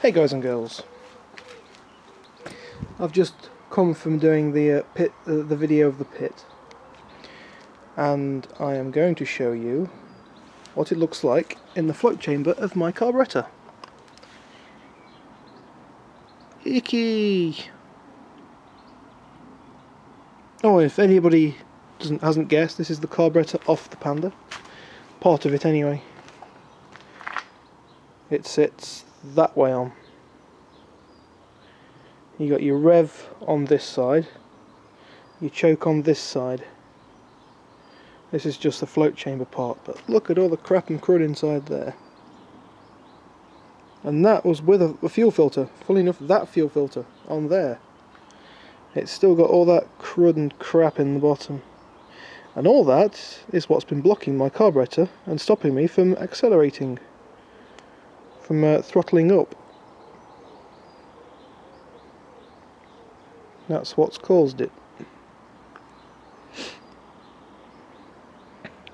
Hey guys and girls, I've just come from doing the video of the pit, and I am going to show you what it looks like in the float chamber of my carburetor. Icky! Oh, if anybody hasn't guessed, this is the carburetor off the Panda. Part of it anyway. It sits that way on. You got your rev on this side, your choke on this side. This is just the float chamber part, but look at all the crap and crud inside there. And that was with a fuel filter. Funnily enough, that fuel filter on there. It's still got all that crud and crap in the bottom. And all that is what's been blocking my carburetor and stopping me from accelerating, from throttling up. That's what's caused it.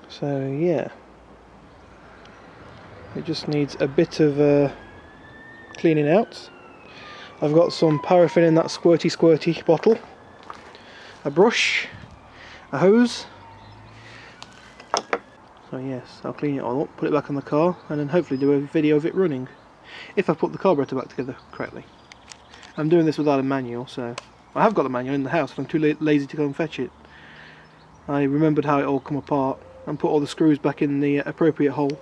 So yeah, it just needs a bit of cleaning out. I've got some paraffin in that squirty bottle, a brush, a hose. So yes, I'll clean it all up, put it back on the car, and then hopefully do a video of it running, if I put the carburetor back together correctly. I'm doing this without a manual, so I have got the manual in the house, but I'm too lazy to go and fetch it. I remembered how it all come apart and put all the screws back in the appropriate hole.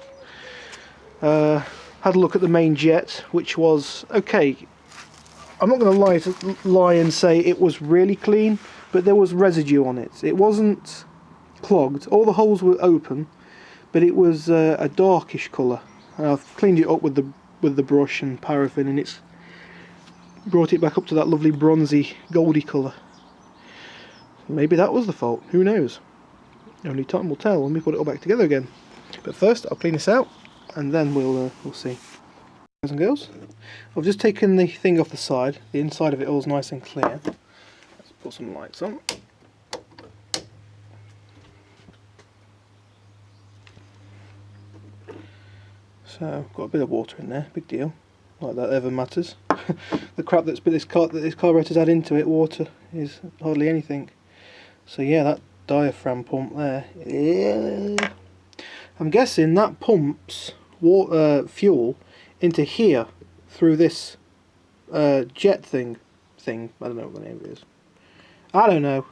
Had a look at the main jet, which was okay. I'm not going to lie and say it was really clean, but there was residue on it. It wasn't clogged. All the holes were open, but it was a darkish colour. I've cleaned it up with the brush and paraffin, and it's brought it back up to that lovely bronzy, goldy colour. Maybe that was the fault. Who knows? Only time will tell when we put it all back together again. But first, I'll clean this out, and then we'll see. Guys and girls, I've just taken the thing off the side. The inside of it all is nice and clear. Let's put some lights on. So, got a bit of water in there. Big deal. Like that ever matters. The crap that this carburetor's had into it, water, is hardly anything. So yeah, that diaphragm pump there. I'm guessing that pumps fuel into here through this jet thing. I don't know what the name of it is. I don't know.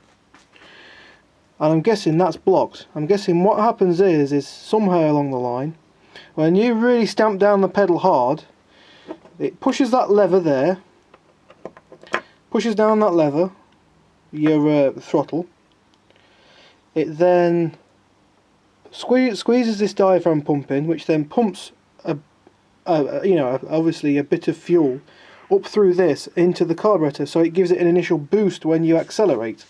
And I'm guessing that's blocked. I'm guessing what happens is somewhere along the line, when you really stamp down the pedal hard, it pushes that lever there, pushes down that lever, your throttle. It then squeezes this diaphragm pump in, which then pumps obviously a bit of fuel up through this into the carburetor, so it gives it an initial boost when you accelerate.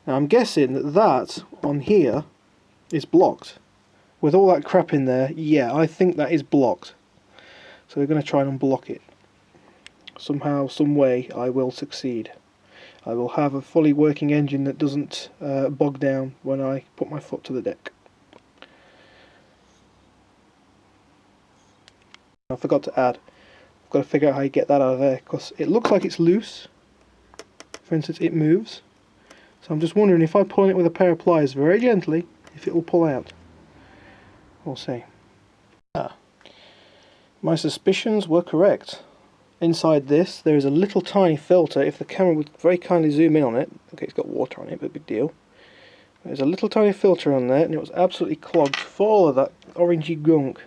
Now I'm guessing that on here is blocked. With all that crap in there, yeah, I think that is blocked. So we're going to try and unblock it. Somehow, some way, I will succeed. I will have a fully working engine that doesn't bog down when I put my foot to the deck. I forgot to add, I've got to figure out how you get that out of there, because it looks like it's loose. For instance, it moves. So I'm just wondering if I pull on it with a pair of pliers very gently, if it will pull out. We'll see. My suspicions were correct. Inside this, there is a little tiny filter. If the camera would very kindly zoom in on it, okay, it's got water on it, but big deal. There's a little tiny filter on there, and it was absolutely clogged full of that orangey gunk.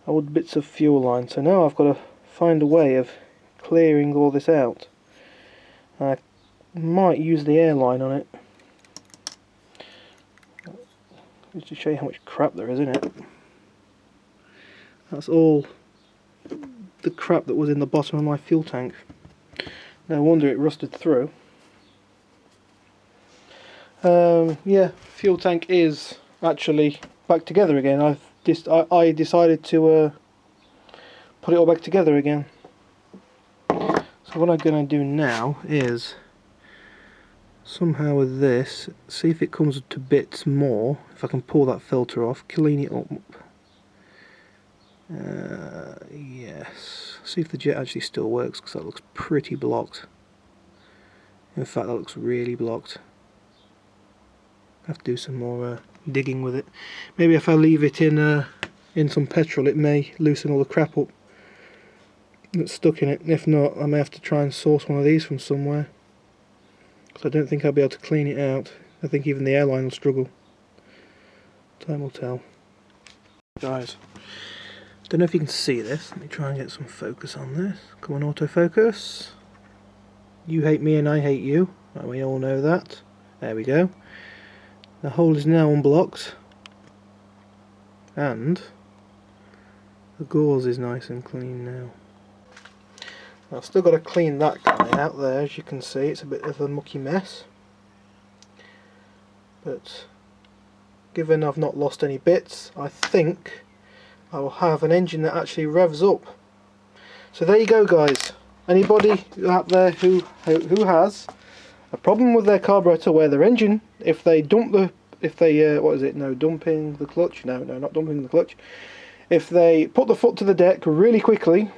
Old bits of fuel line. So now I've got to find a way of clearing all this out. I might use the airline on it, just to show you how much crap there is in it. That's all the crap that was in the bottom of my fuel tank. No wonder it rusted through. Yeah, fuel tank is actually back together again. I decided to put it all back together again. So what I'm going to do now is somehow with this, see if it comes to bits more, if I can pull that filter off, clean it up. Yes. See if the jet actually still works, because that looks pretty blocked. In fact, that looks really blocked. I have to do some more digging with it. Maybe if I leave it in some petrol, it may loosen all the crap up that's stuck in it. If not, I may have to try and source one of these from somewhere, because I don't think I'll be able to clean it out. I think even the airline will struggle. Time will tell. Guys, don't know if you can see this. Let me try and get some focus on this. Come on, autofocus. You hate me and I hate you. Well, we all know that. There we go. The hole is now unblocked, and the gauze is nice and clean now. I've still got to clean that guy out there. As you can see, it's a bit of a mucky mess, but given I've not lost any bits, I think I will have an engine that actually revs up. So there you go, guys. Anybody out there who has a problem with their carburetor where their engine, if they dump the, dumping the clutch, no, not dumping the clutch, if they put the foot to the deck really quickly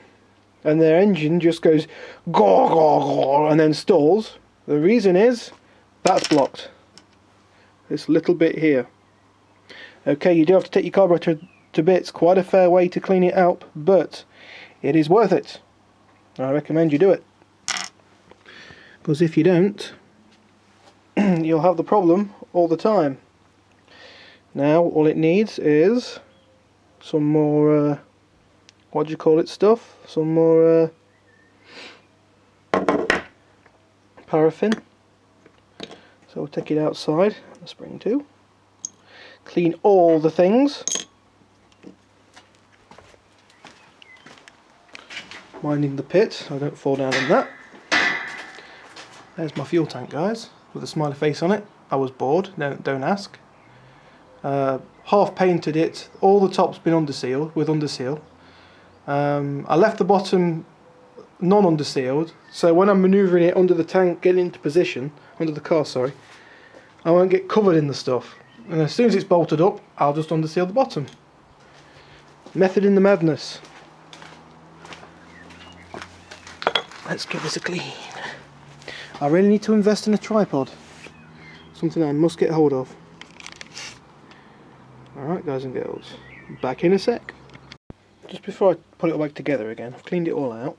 and their engine just goes gaw gaw gaw and then stalls, the reason is that's blocked. This little bit here. Okay, you do have to take your carburetor to bits, quite a fair way to clean it out, but it is worth it. I recommend you do it, because if you don't, you'll have the problem all the time. Now all it needs is some more what do you call it stuff, some more paraffin. So we'll take it outside, the spring too, clean all the things, minding the pit so I don't fall down in that. There's my fuel tank, guys, with a smiley face on it. I was bored, don't ask. Half painted it, all the top's been undersealed with underseal. I left the bottom non-undersealed, so when I'm manoeuvring it under the tank, getting into position, under the car, sorry, I won't get covered in the stuff. And as soon as it's bolted up, I'll just underseal the bottom. Method in the madness. Let's give this a clean. I really need to invest in a tripod. Something I must get hold of. Alright guys and girls, back in a sec. Just before I put it all back together again, I've cleaned it all out.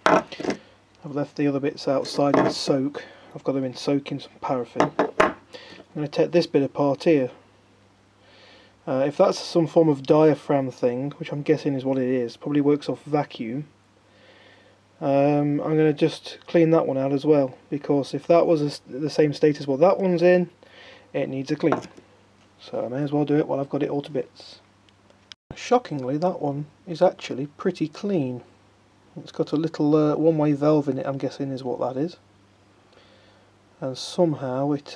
I've left the other bits outside in soak. I've got them in soak in some paraffin. I'm going to take this bit apart here. If that's some form of diaphragm thing, which I'm guessing is what it is, probably works off vacuum, I'm going to just clean that one out as well, because if that was the same state as what that one's in, it needs a clean. So I may as well do it while I've got it all to bits. Shockingly, that one is actually pretty clean. It's got a little one-way valve in it, I'm guessing is what that is. And somehow it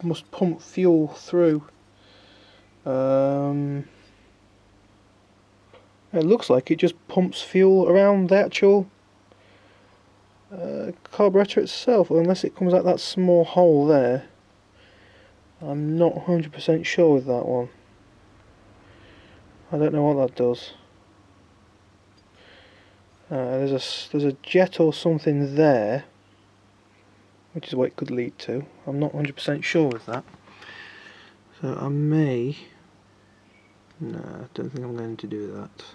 must pump fuel through. It looks like it just pumps fuel around the actual carburetor itself, unless it comes out that small hole there. I'm not 100% sure with that one. I don't know what that does. There's a jet or something there, which is what it could lead to. I'm not 100% sure with that. So I may... No, I don't think I'm going to do that.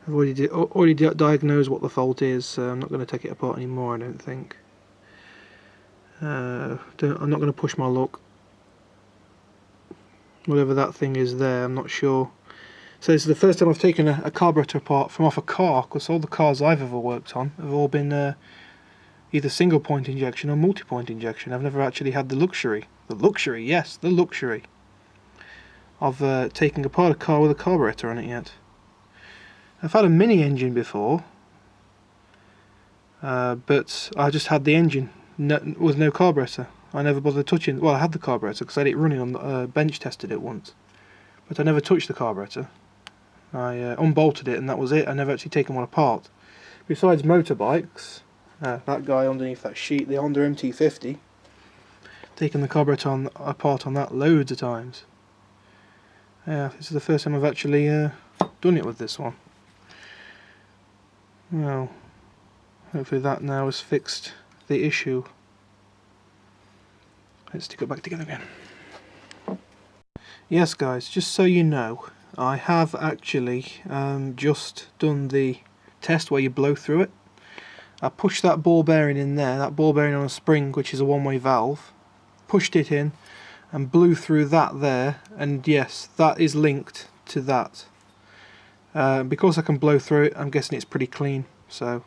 I've already diagnosed what the fault is, so I'm not going to take it apart anymore, I don't think. I'm not going to push my luck. Whatever that thing is there, I'm not sure. So this is the first time I've taken a carburetor apart from off a car, because all the cars I've ever worked on have all been either single point injection or multi-point injection. I've never actually had the luxury, yes, the luxury of taking apart a car with a carburetor on it yet. I've had a mini engine before, but I just had the engine with no carburetor. I never bothered touching. Well, I had the carburetor because I had it running on the bench tested it once, but I never touched the carburetor. I unbolted it and that was it. I never actually taken one apart. Besides motorbikes, that guy underneath that sheet, the Honda MT50, taken the carburetor apart on that loads of times. Yeah, this is the first time I've actually done it with this one. Well, hopefully that now has fixed the issue. Let's stick it back together again. Yes guys, just so you know, I have actually just done the test where you blow through it. I pushed that ball bearing in there, that ball bearing on a spring which is a one-way valve, pushed it in and blew through that there, and yes, that is linked to that. Because I can blow through it, I'm guessing it's pretty clean. So,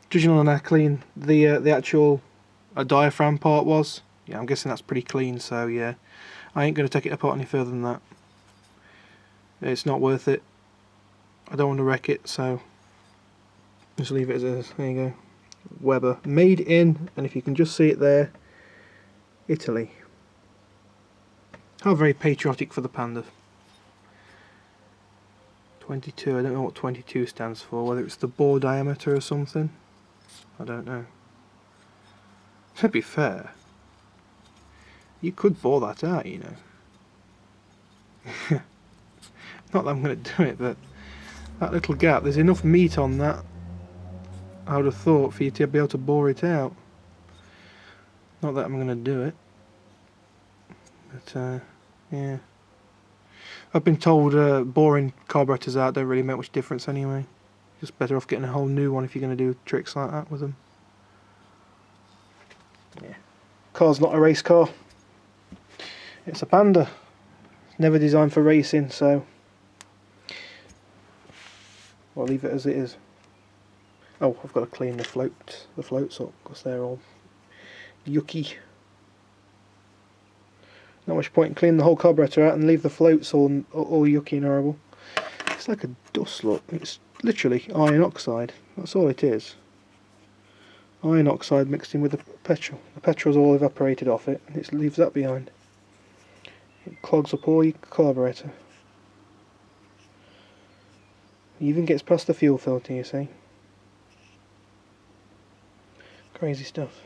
judging on how clean the actual diaphragm part was, yeah, I'm guessing that's pretty clean. So yeah, I ain't going to take it apart any further than that. It's not worth it. I don't want to wreck it, so just leave it as is. There you go. Weber, made in, and if you can just see it there, Italy. How very patriotic for the Panda. 22, I don't know what 22 stands for, whether it's the bore diameter or something. I don't know. To be fair, you could bore that out, you know. Not that I'm going to do it, but that little gap, there's enough meat on that, I would have thought, for you to be able to bore it out. Not that I'm going to do it, but yeah. I've been told boring carburetors out don't really make much difference anyway. Just better off getting a whole new one if you're going to do tricks like that with them. Yeah. Car's not a race car. It's a Panda. It's never designed for racing, so I'll leave it as it is. Oh, I've got to clean the floats up because they're all yucky. Not much point in cleaning the whole carburetor out and leave the floats all yucky and horrible. It's like a dust, look. It's literally iron oxide. That's all it is. Iron oxide mixed in with the petrol. The petrol's all evaporated off it and it leaves that behind. It clogs up all your carburetor. It even gets past the fuel filter, you see. Crazy stuff.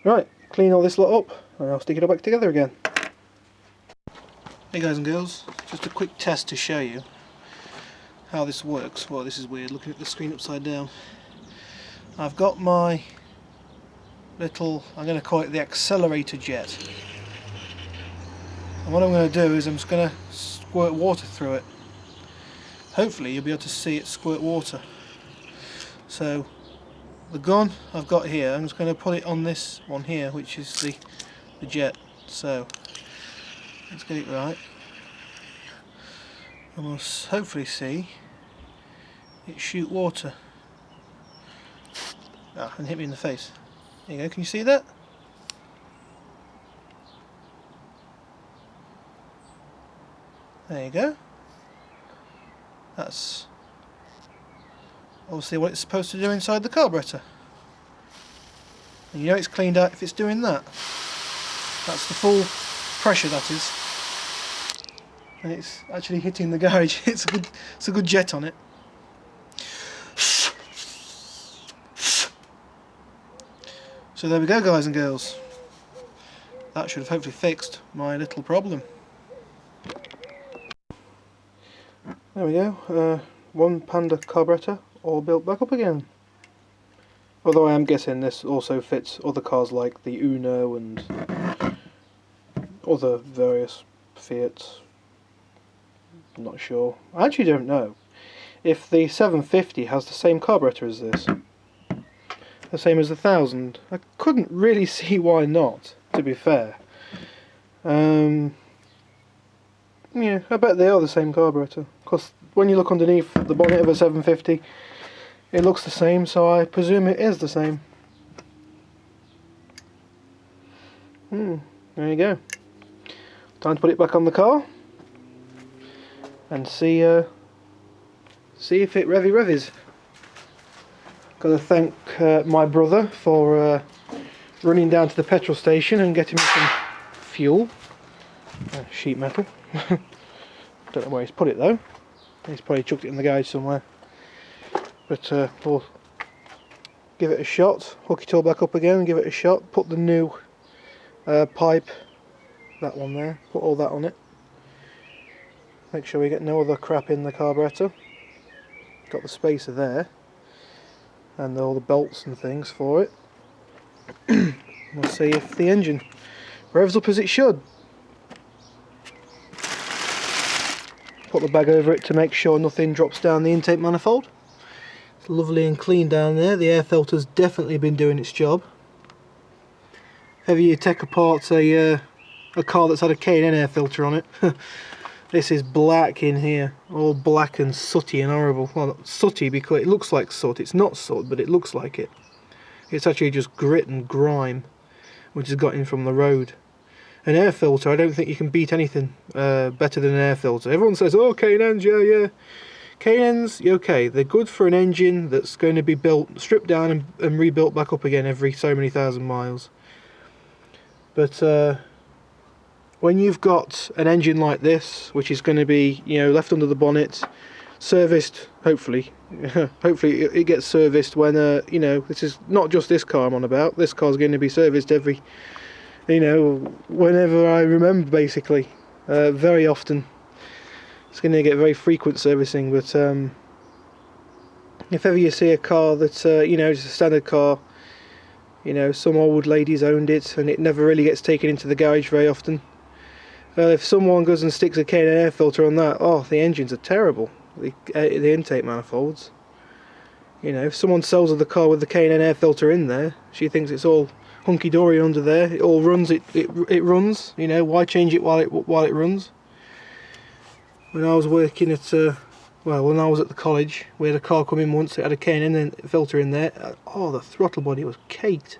Right, clean all this lot up and I'll stick it all back together again. Hey guys and girls, just a quick test to show you how this works. Well, this is weird, looking at the screen upside down. I've got my little, I'm going to call it the accelerator jet. And what I'm going to do is I'm just going to squirt water through it. Hopefully you'll be able to see it squirt water. So the gun I've got here, I'm just going to put it on this one here, which is the jet. So let's get it right. And we'll hopefully see it shoot water. Ah, and hit me in the face. There you go, can you see that? There you go. That's obviously what it's supposed to do inside the carburetor. And you know it's cleaned out if it's doing that. That's the full pressure, that is. And it's actually hitting the garage. It's a good jet on it. So there we go, guys and girls. That should have hopefully fixed my little problem. There we go, one Panda carburetor all built back up again. Although I am guessing this also fits other cars like the Uno and other various Fiats. I'm not sure. I actually don't know if the 750 has the same carburetor as this. The same as the 1000. I couldn't really see why not, to be fair. Yeah, I bet they are the same carburetor. Because when you look underneath the bonnet of a 750, it looks the same, so I presume it is the same. There you go. Time to put it back on the car and see if it revvies. Got to thank my brother for running down to the petrol station and getting me some fuel. Sheet metal. Don't know where he's put it though. He's probably chucked it in the garage somewhere. But we'll give it a shot, hook it all back up again and give it a shot. Put the new pipe, that one there, put all that on it. Make sure we get no other crap in the carburetor. got the spacer there, and all the bolts and things for it. We'll see if the engine revs up as it should. Put the bag over it to make sure nothing drops down the intake manifold. It's lovely and clean down there. The air filter's definitely been doing its job. If ever you take apart a car that's had a K&N air filter on it, this is black in here, all black and sooty and horrible. Well, not sooty because it looks like soot. It's not soot, but it looks like it. It's actually just grit and grime, which has got in from the road. An air filter, I don't think you can beat anything better than an air filter. Everyone says, oh, K&Ns, yeah. K&Ns, okay, they're good for an engine that's going to be built, stripped down and rebuilt back up again every so many thousand miles. But when you've got an engine like this, which is going to be, you know, left under the bonnet, serviced, hopefully, hopefully it gets serviced when, you know, this is not just this car I'm on about. This car's going to be serviced every, you know, whenever I remember, basically, very often. It's going to get very frequent servicing. But if ever you see a car that's, you know, just a standard car, you know, some old lady's owned it and it never really gets taken into the garage very often. If someone goes and sticks a K&N air filter on that, oh, the engines are terrible. The intake manifolds. You know, if someone sells her the car with the K&N air filter in there, she thinks it's all hunky-dory under there. It all runs. It runs. You know, why change it while it runs? When I was working at well, when I was at the college, we had a car come in once. It had a K&N filter in there. Oh, the throttle body was caked.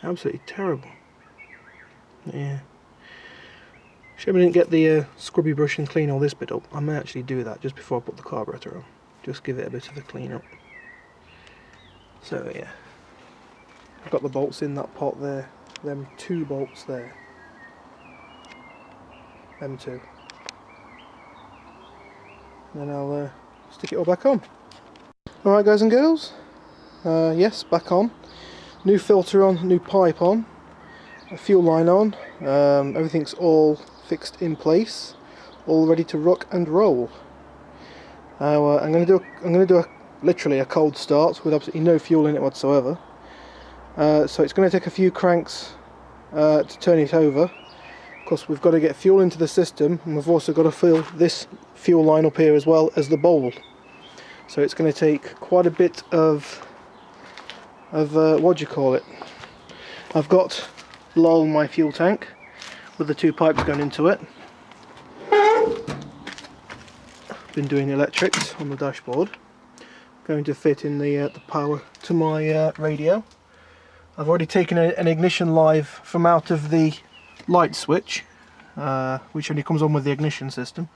Absolutely terrible. Yeah. Shame I didn't get the scrubby brush and clean all this bit up. I may actually do that just before I put the carburetor on. Just give it a bit of a clean up. So yeah, I've got the bolts in that pot there. Them 2 bolts there. Them 2. Then I'll stick it all back on. Alright guys and girls, yes, back on. New filter on, new pipe on, a fuel line on, everything's all fixed in place, all ready to rock and roll. I'm going to do literally a cold start with absolutely no fuel in it whatsoever. So it's going to take a few cranks to turn it over. Of course, we've got to get fuel into the system, and we've also got to fill this fuel line up here as well as the bowl. So it's going to take quite a bit of what do you call it? I've got lull my fuel tank with the 2 pipes going into it. Been doing electrics on the dashboard. Going to fit in the power to my radio. I've already taken an ignition live from out of the light switch, which only comes on with the ignition system.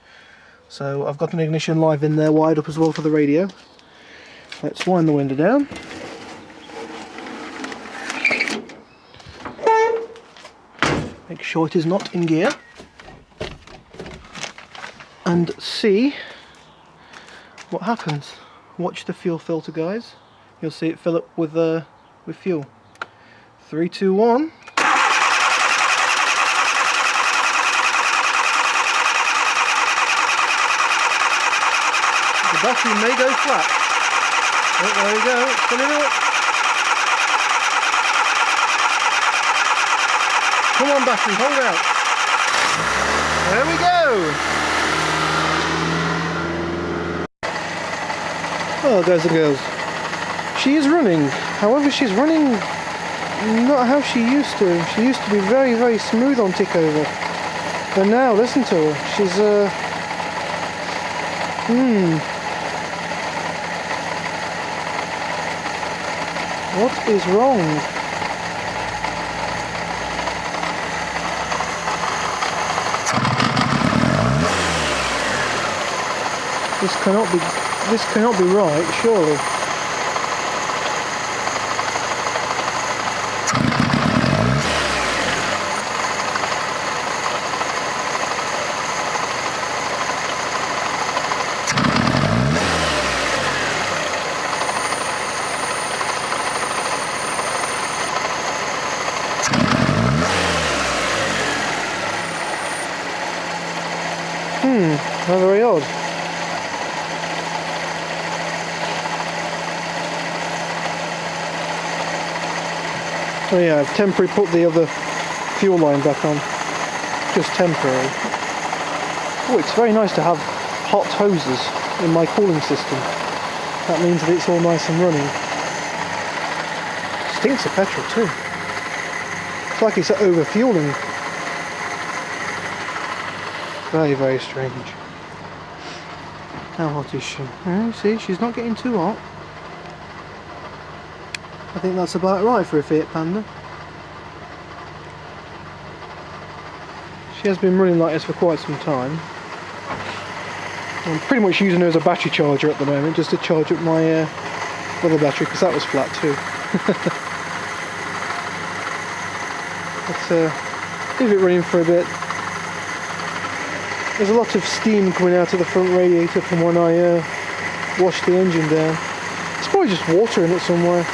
So I've got an ignition live in there wired up as well for the radio. Let's wind the window down. Make sure it is not in gear. And see what happens. Watch the fuel filter, guys. You'll see it fill up with fuel. 3, 2, 1. The battery may go flat. Oh, there we go, it's filling up. Come on battery, hold out. There we go. Oh guys and girls, she is running. However, she's running not how she used to. She used to be very, very smooth on tick over. But now, listen to her. She's what is wrong? This cannot be right, surely. How very odd. Oh yeah, I've temporarily put the other fuel line back on. Just temporary. Oh, it's very nice to have hot hoses in my cooling system. That means that it's all nice and running. Stinks of petrol too. It's like it's over-fueling. Very, very strange. How hot is she? Oh, see, she's not getting too hot. I think that's about right for a Fiat Panda. She has been running like this for quite some time. I'm pretty much using her as a battery charger at the moment, just to charge up my other battery, because that was flat too. But leave it running for a bit. There's a lot of steam coming out of the front radiator from when I washed the engine down. It's probably just water in it somewhere.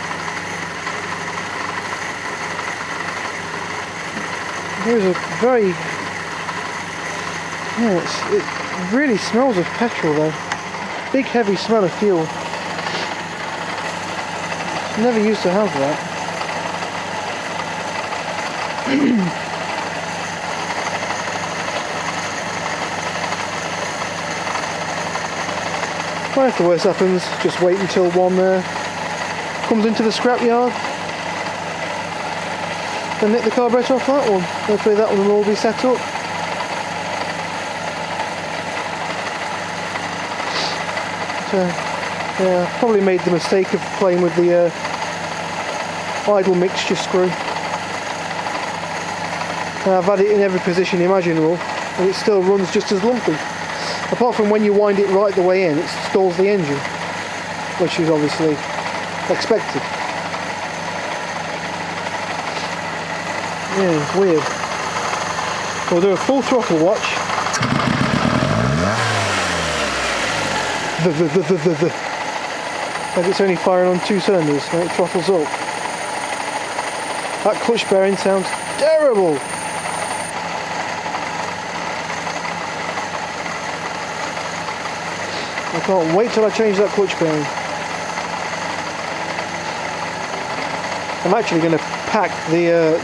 There's a very... yeah, it really smells of petrol though. Big heavy smell of fuel. Never used to have that. Well, if the worst happens, just wait until one comes into the scrapyard. Then nick the carburetor off that one. Hopefully that one will all be set up. But, yeah, probably made the mistake of playing with the idle mixture screw. I've had it in every position imaginable, and it still runs just as lumpy. Apart from when you wind it right the way in, it stalls the engine, which is obviously expected. Yeah, weird. We'll do a full throttle watch. Like it's only firing on 2 cylinders when it throttles up. That clutch bearing sounds terrible. I can't wait till I change that clutch bearing. I'm actually going to pack the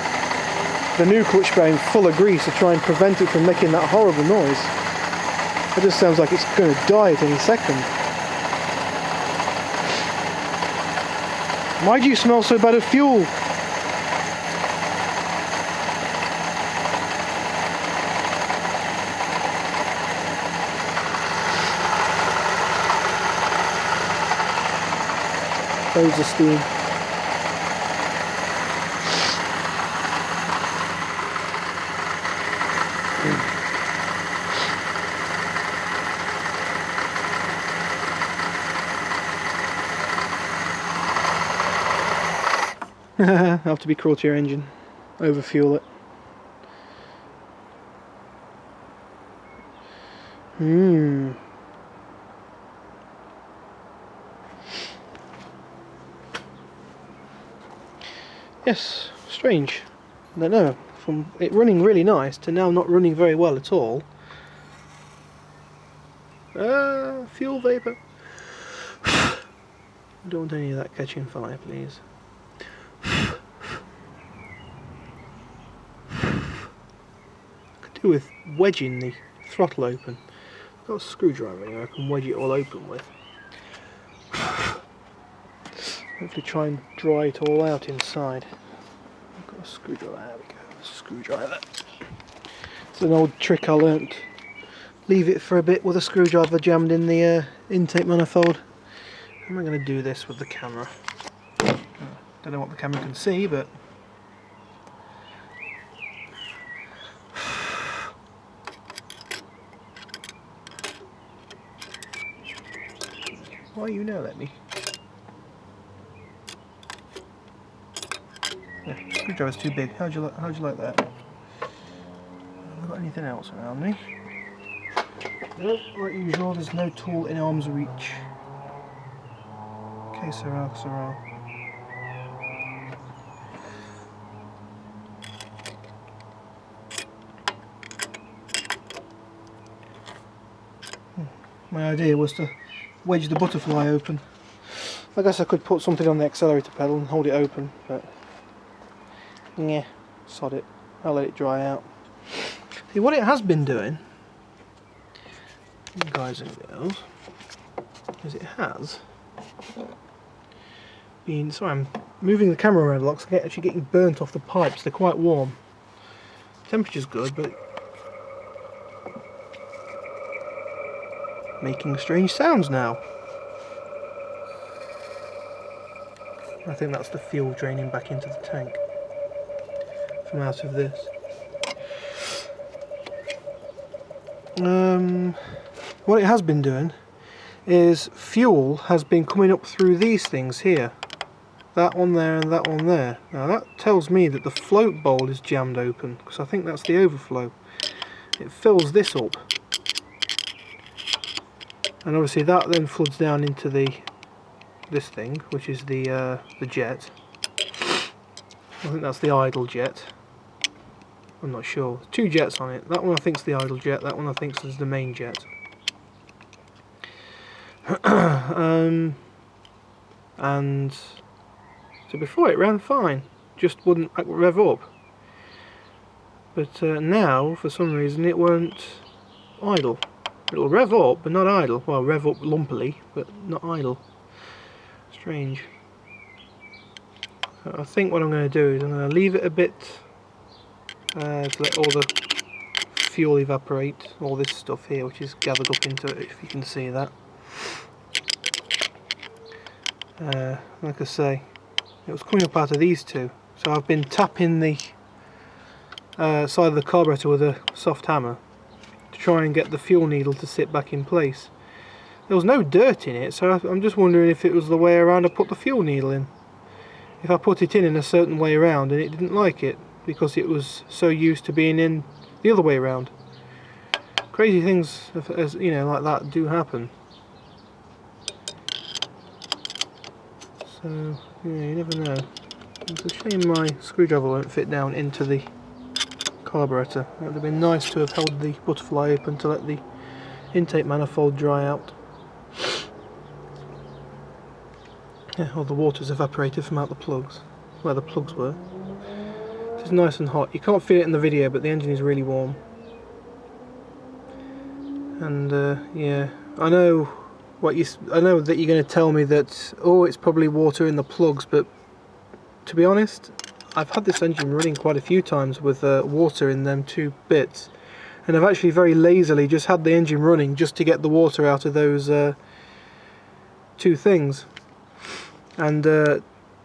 new clutch bearing full of grease to try and prevent it from making that horrible noise. It just sounds like it's going to die at any second. Why do you smell so bad of fuel? Loads of steam. Have to be cruel to your engine. Overfuel it. Yes, strange. I don't know. From it running really nice to now not running very well at all. Fuel vapour. I don't want any of that catching fire, please. Could do with wedging the throttle open. I've got a screwdriver here I can wedge it all open with. Hopefully try and dry it all out inside. I've got a screwdriver, there we go, a screwdriver. It's an old trick I learnt. Leave it for a bit with a screwdriver jammed in the intake manifold. How am I going to do this with the camera? Don't know what the camera can see, but... Why you now let me? Yeah, screwdriver's too big. How'd you like that? Have I got anything else around me? Nope, like usual, there's no tool in arm's reach. Okay, Sirrah. My idea was to wedge the butterfly open. I guess I could put something on the accelerator pedal and hold it open, but Yeah, sod it. I'll let it dry out. See, what it has been doing, guys and girls, is it has been... Sorry, I'm moving the camera around a lot because I'm actually getting burnt off the pipes. They're quite warm. Temperature's good, but making strange sounds now. I think that's the fuel draining back into the tank from out of this. What it has been doing is fuel has been coming up through these things here. That one there and that one there. Now that tells me that the float bowl is jammed open, because I think that's the overflow. It fills this up. And obviously that then floods down into this thing, which is the jet. I think that's the idle jet. I'm not sure. There's two jets on it. That one I think is the idle jet, that one I think is the main jet. And so before it ran fine, just wouldn't rev up. But now, for some reason, it won't idle. It'll rev up, but not idle. Well, rev up lumpily, but not idle. Strange. So I think what I'm going to do is I'm going to leave it a bit to let all the fuel evaporate, all this stuff here which is gathered up into it, if you can see that. Like I say, it was coming up out of these two, so I've been tapping the side of the carburetor with a soft hammer to try and get the fuel needle to sit back in place. There was no dirt in it, so I'm just wondering if it was the way around I put the fuel needle in. If I put it in a certain way around and it didn't like it because it was so used to being in the other way around. Crazy things, as you know, like that do happen. So yeah, you never know. It's a shame my screwdriver won't fit down into the carburetor. It would have been nice to have held the butterfly open to let the intake manifold dry out. Yeah, all the water's evaporated from out the plugs, where the plugs were. It's nice and hot. You can't feel it in the video, but the engine is really warm. And yeah, I know that you're going to tell me that, oh, it's probably water in the plugs, but to be honest, I've had this engine running quite a few times with water in them two bits, and I've actually very lazily just had the engine running just to get the water out of those two things, and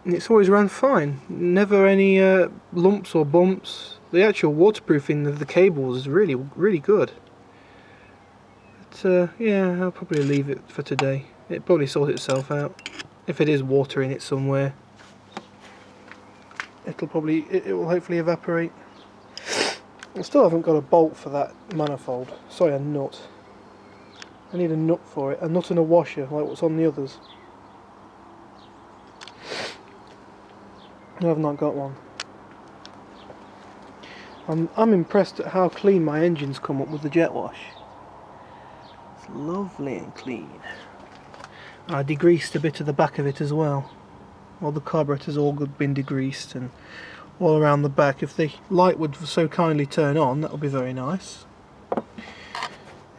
it's always ran fine. Never any lumps or bumps. The actual waterproofing of the cables is really, really good. But yeah, I'll probably leave it for today. It probably sorts itself out. If it is water in it somewhere, it will hopefully evaporate. I still haven't got a bolt for that manifold. Sorry, a nut. I need a nut for it. A nut and a washer, like what's on the others. I've not got one. I'm impressed at how clean my engine's come up with the jet wash. It's lovely and clean. I degreased a bit of the back of it as well. All the carburetor's all good, been degreased, and all around the back. If the light would so kindly turn on, that would be very nice.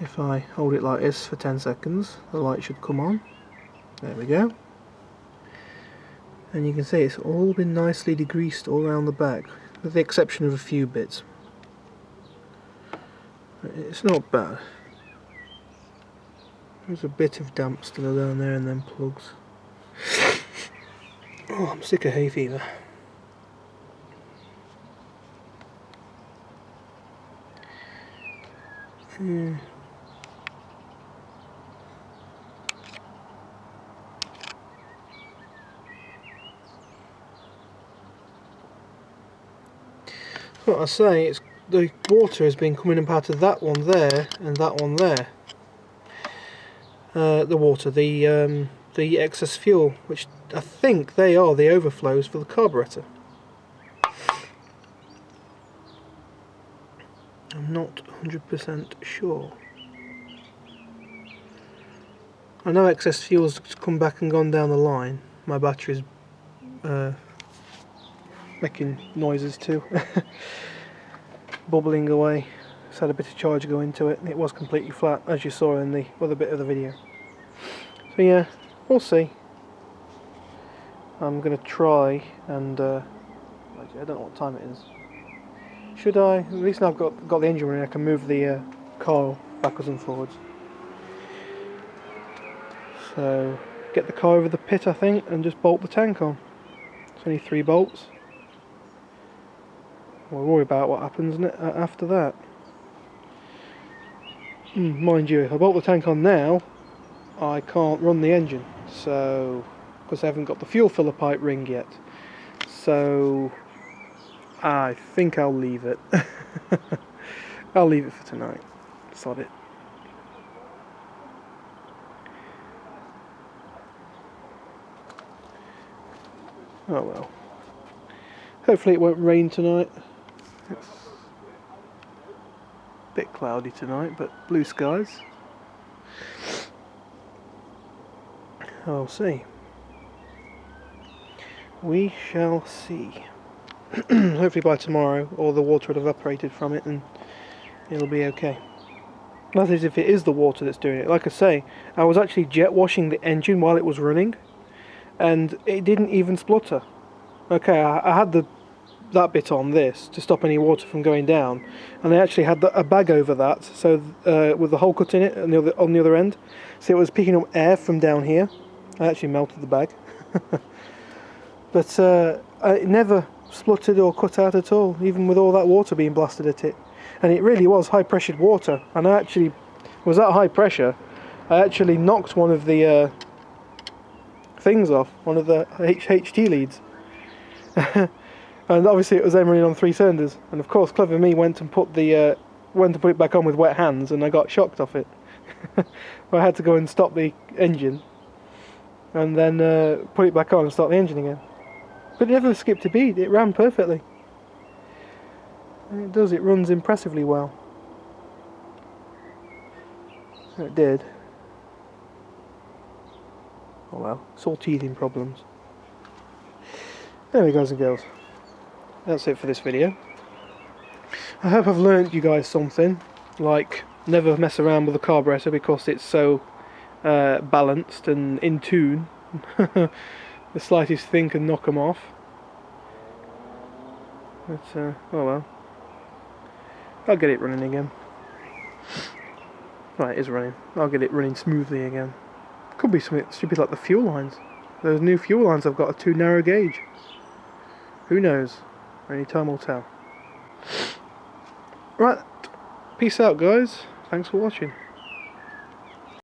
If I hold it like this for 10 seconds, the light should come on. There we go. And you can see it's all been nicely degreased all around the back, with the exception of a few bits. It's not bad. There's a bit of damp still down there in them plugs. Oh, I'm sick of hay fever. Yeah. What I say, it's the water has been coming up out of that one there and that one there. The water, the excess fuel, which I think they are the overflows for the carburetor. I'm not 100% sure. I know excess fuel's come back and gone down the line. My battery's making noises too. Bubbling away. Just had a bit of charge go into it, and it was completely flat, as you saw in the other bit of the video. So yeah, we'll see. I'm going to try and I don't know what time it is. Should I? At least now I've got the engine running, I can move the car backwards and forwards. So get the car over the pit, I think, and just bolt the tank on. It's only 3 bolts. We'll worry about what happens after that. Mind you, if I bolt the tank on now, I can't run the engine, so because I haven't got the fuel filler pipe ring yet. So I think I'll leave it. I'll leave it for tonight. Sod it. Oh well. Hopefully it won't rain tonight. It's a bit cloudy tonight, but blue skies. I'll see. We shall see. Hopefully by tomorrow all the water will have evaporated from it and it'll be okay. That is, if it is the water that's doing it. Like I say, I was actually jet washing the engine while it was running and it didn't even splutter. Okay, I had that bit on this to stop any water from going down, and I actually had a bag over that, so with the hole cut in it on the other end, so it was picking up air from down here. I actually melted the bag. But it never spluttered or cut out at all, even with all that water being blasted at it. And it really was high pressured water, and I actually was at high pressure. I actually knocked one of the things off, one of the HT leads. And obviously it was then running on 3 cylinders, and of course clever me went to put it back on with wet hands, and I got shocked off it. I had to go and stop the engine and then put it back on and start the engine again. But it never skipped a beat, it ran perfectly. And it does, it runs impressively well. It did. Oh well, it's all teething problems. Anyway, guys and girls, that's it for this video. I hope I've learnt you guys something, like never mess around with the carburetor because it's so balanced and in tune. The slightest thing can knock them off. But oh well, I'll get it running again. Right, it is running. I'll get it running smoothly again. Could be something stupid like the fuel lines. Those new fuel lines I've got are too narrow gauge. Who knows? Only time will tell. Right, peace out guys. Thanks for watching.